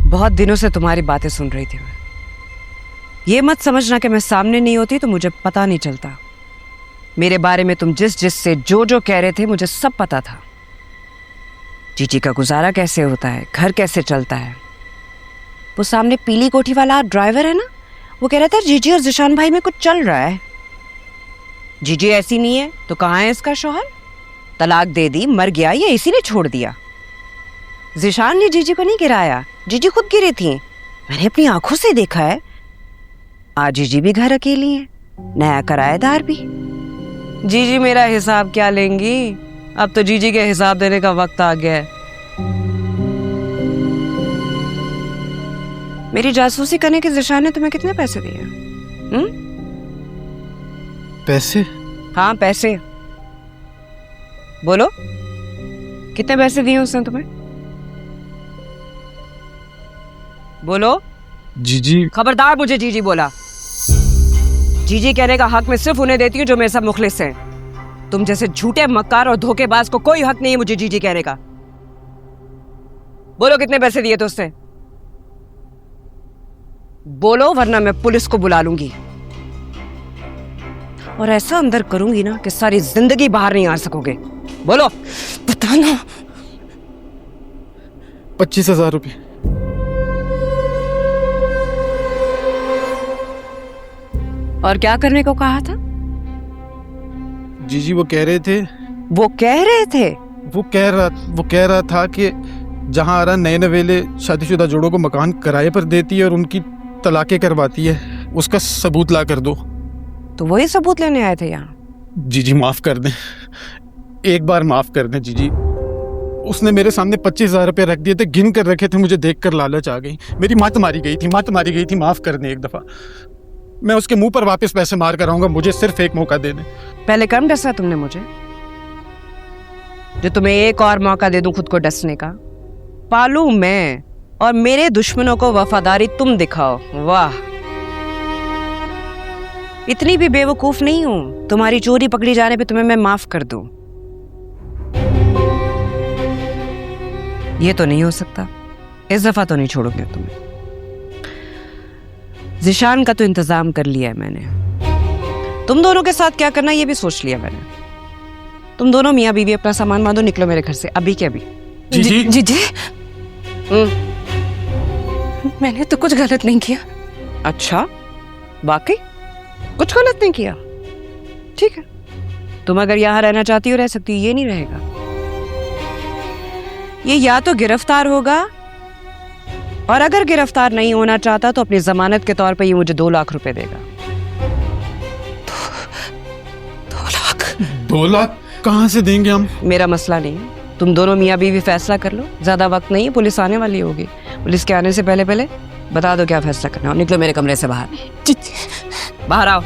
बहुत दिनों से तुम्हारी बातें सुन रही थी मैं। ये मत समझना कि मैं सामने नहीं होती तो मुझे पता नहीं चलता। मेरे बारे में तुम जिस से जो कह रहे थे मुझे सब पता था। जीजी का गुजारा कैसे होता है, घर कैसे चलता है। वो सामने पीली कोठी वाला ड्राइवर है ना, वो कह रहा था जीजी और जिशान भाई में कुछ चल रहा है। जीजी ऐसी नहीं है तो कहाँ है इसका शौहर? तलाक दे दी, मर गया, ये इसी ने छोड़ दिया। जिशान ने जीजी को नहीं गिराया, जीजी खुद गिरी थी। मैंने अपनी आंखों से देखा है। आज जीजी भी घर अकेली है, नया किराएदार भी। जीजी मेरा हिसाब क्या लेंगी? अब तो जीजी के हिसाब देने का वक्त आ गया है। मेरी जासूसी करने के जिशान ने तुम्हें कितने पैसे दिए? पैसे? हाँ पैसे। बोलो कितने पैसे दिए उसने तुम्हें? बोलो। जीजी। खबरदार मुझे जीजी बोला। जीजी कहने का हक मैं सिर्फ उन्हें देती हूँ जो मेरे सब मुखलिस हैं। तुम जैसे झूठे, मक्कार और धोखेबाज को कोई हक नहीं है मुझे जीजी कहने का। बोलो कितने पैसे दिए थे उसने? बोलो वरना मैं पुलिस को बुला लूंगी और ऐसा अंदर करूंगी ना कि सारी जिंदगी बाहर नहीं आ सकोगे। बोलो। बताना। 25,000 रुपये। और क्या करने को कहा था? जीजी वो कह रहे थे। वो कह रहा था कि जहां आरा नए नवेले शादीशुदा जोड़ों को मकान किराए पर देती है और उनकी तलाकें करवाती है, उसका सबूत ला कर दो। तो वही सबूत लेने आए थे यहाँ? जीजी माफ कर दें, एक बार माफ कर दें जीजी। उसने मेरे सामने 25,000 रुपये रख दिए थे, गिन कर रखे थे, मुझे देखकर लालच आ गई। मेरी मत मारी गई थी, माफ कर दें एक दफा। मैं उसके मुंह पर वापस पैसे मार कर आऊंगा, मुझे सिर्फ एक मौका दे दें। पहले कम डसा तुमने मुझे, जो तुम्हें एक और मौका दे दूं खुद को डसने का। पालू मैं और मेरे दुश्मनों को वफादारी तुम दिखाओ। वाह, इतनी भी बेवकूफ नहीं हूं तुम्हारी चोरी पकड़ी जाने पे तुम्हें मैं माफ कर दूं। ये तो नहीं हो सकता, इस दफा तो नहीं छोड़ोगे तुम्हें। जिशान का तो इंतजाम कर लिया है मैंने। तुम दोनों के साथ क्या करना ये भी सोच लिया मैंने। तुम दोनों मियाँ बीवी अपना सामान बांधो, निकलो मेरे घर से अभी के अभी। जीजी। जीजी मैंने तो कुछ गलत नहीं किया। अच्छा, वाकई कुछ गलत नहीं किया? ठीक है, तुम अगर यहाँ रहना चाहती हो रह सकती हो, ये नहीं रहेगा। ये या तो गिरफ्तार होगा और अगर गिरफ्तार नहीं होना चाहता तो अपनी जमानत के तौर पे ये मुझे 2 लाख रुपए देगा। 2 लाख? 2 लाख कहाँ से देंगे हम? मेरा मसला नहीं है, तुम दोनों मियाँ बीवी फैसला कर लो। ज्यादा वक्त नहीं है, पुलिस आने वाली होगी। पुलिस के आने से पहले पहले बता दो क्या फैसला करना हो। निकलो मेरे कमरे से बाहर, बाहर आओ।